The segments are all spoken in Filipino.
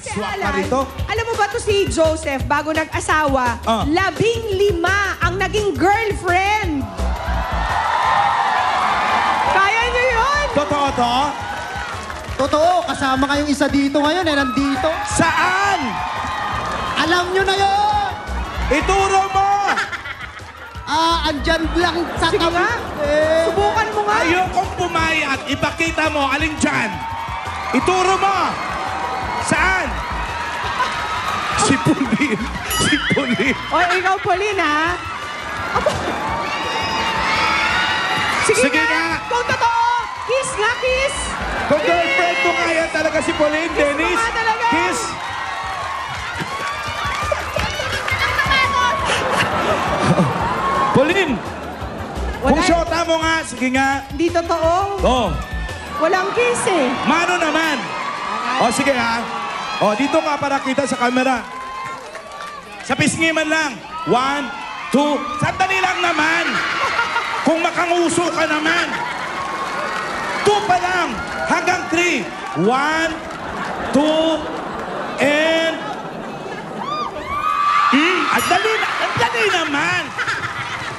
Kasi Swak ka Alan, rito. alam mo ba to si Joseph, bago nag-asawa, 15 ang naging girlfriend. Kaya niyo yun? Totoo to? Totoo, kasama kayong isa dito ngayon eh, nandito. Saan? Alam nyo na yun! Ituro mo! Andyan lang sa Sige tabi. nga, subukan mo nga. Ayokong pumayat. Ipakita mo. Alin dyan? Ituro mo. Saan? Si Pauline. Si Pauline. O, ikaw, Pauline, ha? Aba. Sige Sige nga. Kung totoo, kiss nga, kiss. Kung girlfriend mo kaya talaga si Pauline, Dennis. nga talaga. Kiss. Pauline. Kung Wala. syota mo nga, sige nga. Hindi totoo. Oh. Walang kiss, eh. Mano naman. O, sige ha. O, dito ka para kita sa camera. Sa pisngi man lang. 1, 2. Sandali lang naman. Kung makanguso ka naman. 2 pa lang. Hanggang 3. 1, 2, and... Ang dali naman.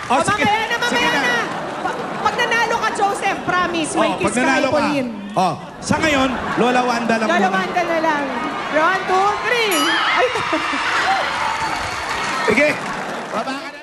O, sige. Mamaya na. Pag nanalo ka, Joseph, promise, may Oh, kiss pag ka kay nanalo ka. Pauline. Oh, sa ngayon, Lola Wanda lang muna. Lalawanda na lang. 1, 2, 3. Ay, Sige. Baba ka na.